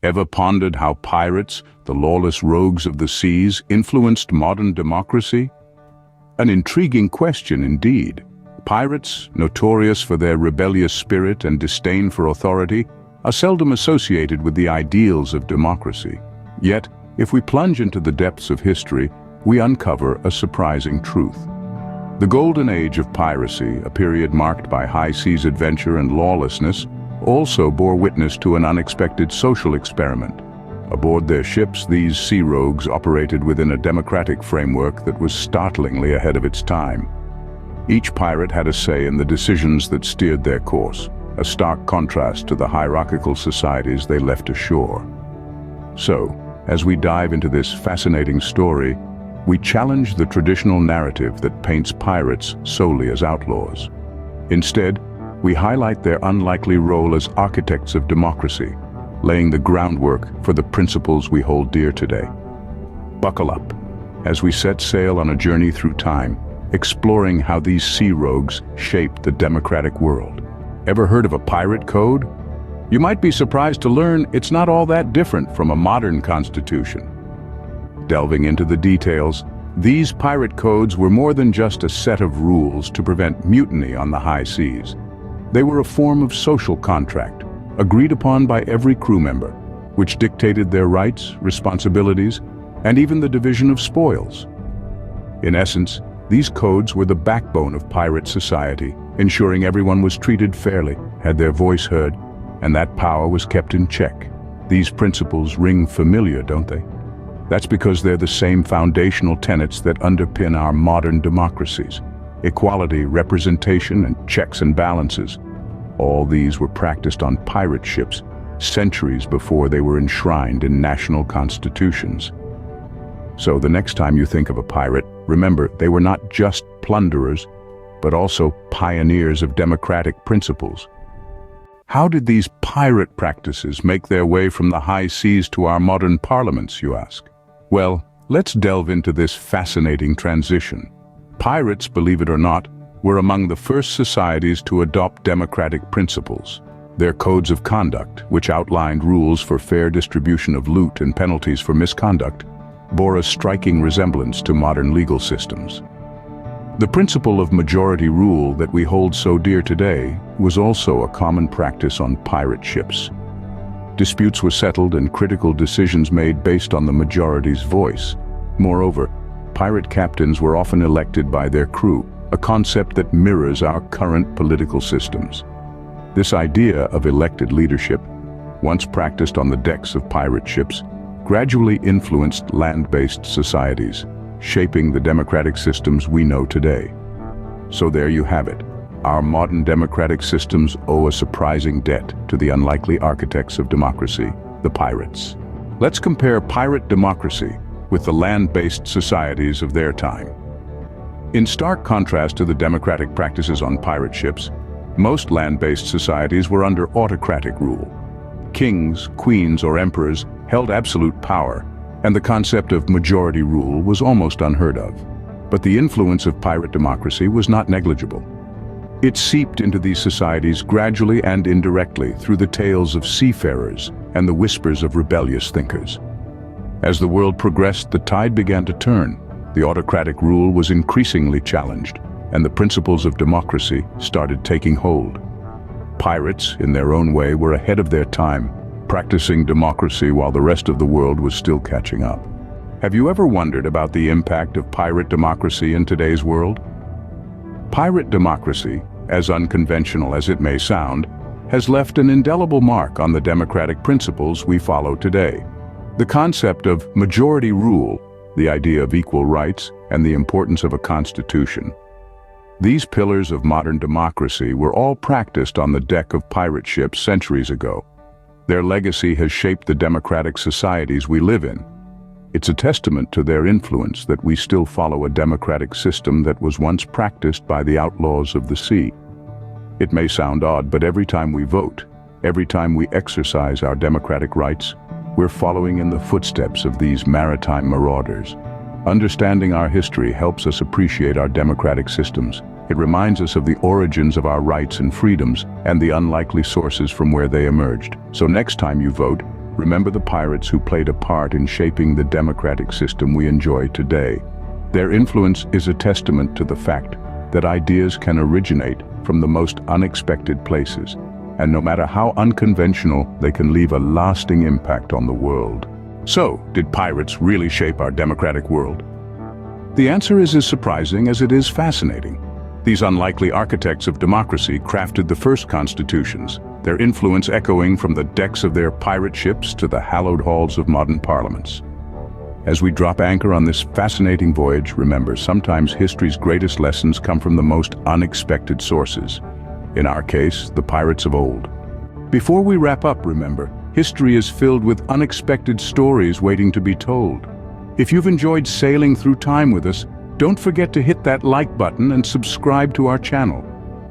Ever pondered how pirates, the lawless rogues of the seas, influenced modern democracy? An intriguing question indeed. Pirates, notorious for their rebellious spirit and disdain for authority, are seldom associated with the ideals of democracy. Yet, if we plunge into the depths of history, we uncover a surprising truth. The golden age of piracy, a period marked by high-seas adventure and lawlessness, also bore witness to an unexpected social experiment. Aboard their ships, these sea rogues operated within a democratic framework that was startlingly ahead of its time. Each pirate had a say in the decisions that steered their course, a stark contrast to the hierarchical societies they left ashore. So, as we dive into this fascinating story, we challenge the traditional narrative that paints pirates solely as outlaws. Instead, we highlight their unlikely role as architects of democracy, laying the groundwork for the principles we hold dear today. Buckle up as we set sail on a journey through time, exploring how these sea rogues shaped the democratic world. Ever heard of a pirate code? You might be surprised to learn it's not all that different from a modern constitution. Delving into the details, these pirate codes were more than just a set of rules to prevent mutiny on the high seas. They were a form of social contract, agreed upon by every crew member, which dictated their rights, responsibilities, and even the division of spoils. In essence, these codes were the backbone of pirate society, ensuring everyone was treated fairly, had their voice heard, and that power was kept in check. These principles ring familiar, don't they? That's because they're the same foundational tenets that underpin our modern democracies: equality, representation, and checks and balances. All these were practiced on pirate ships centuries before they were enshrined in national constitutions. So the next time you think of a pirate, remember they were not just plunderers, but also pioneers of democratic principles. How did these pirate practices make their way from the high seas to our modern parliaments, you ask? Well, let's delve into this fascinating transition. Pirates, believe it or not, were among the first societies to adopt democratic principles. Their codes of conduct, which outlined rules for fair distribution of loot and penalties for misconduct, bore a striking resemblance to modern legal systems. The principle of majority rule that we hold so dear today was also a common practice on pirate ships. Disputes were settled and critical decisions made based on the majority's voice. Moreover, pirate captains were often elected by their crew, a concept that mirrors our current political systems. This idea of elected leadership, once practiced on the decks of pirate ships, gradually influenced land-based societies, shaping the democratic systems we know today. So there you have it. Our modern democratic systems owe a surprising debt to the unlikely architects of democracy, the pirates. Let's compare pirate democracy with the land-based societies of their time. In stark contrast to the democratic practices on pirate ships, most land-based societies were under autocratic rule. Kings, queens, or emperors held absolute power, and the concept of majority rule was almost unheard of. But the influence of pirate democracy was not negligible. It seeped into these societies gradually and indirectly through the tales of seafarers and the whispers of rebellious thinkers. As the world progressed, the tide began to turn. The autocratic rule was increasingly challenged, and the principles of democracy started taking hold. Pirates, in their own way, were ahead of their time, practicing democracy while the rest of the world was still catching up. Have you ever wondered about the impact of pirate democracy in today's world? Pirate democracy, as unconventional as it may sound, has left an indelible mark on the democratic principles we follow today. The concept of majority rule, the idea of equal rights, and the importance of a constitution. These pillars of modern democracy were all practiced on the deck of pirate ships centuries ago. Their legacy has shaped the democratic societies we live in. It's a testament to their influence that we still follow a democratic system that was once practiced by the outlaws of the sea. It may sound odd, but every time we vote, every time we exercise our democratic rights, we're following in the footsteps of these maritime marauders. Understanding our history helps us appreciate our democratic systems. It reminds us of the origins of our rights and freedoms and the unlikely sources from where they emerged. So next time you vote, remember the pirates who played a part in shaping the democratic system we enjoy today. Their influence is a testament to the fact that ideas can originate from the most unexpected places, and no matter how unconventional, they can leave a lasting impact on the world. So, did pirates really shape our democratic world? The answer is as surprising as it is fascinating. These unlikely architects of democracy crafted the first constitutions, their influence echoing from the decks of their pirate ships to the hallowed halls of modern parliaments. As we drop anchor on this fascinating voyage, remember, sometimes history's greatest lessons come from the most unexpected sources. In our case, the pirates of old. Before we wrap up, remember, history is filled with unexpected stories waiting to be told. If you've enjoyed sailing through time with us, don't forget to hit that like button and subscribe to our channel.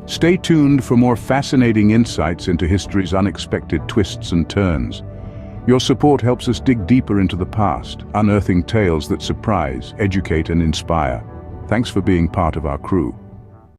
Stay tuned for more fascinating insights into history's unexpected twists and turns. Your support helps us dig deeper into the past, unearthing tales that surprise, educate, and inspire. Thanks for being part of our crew.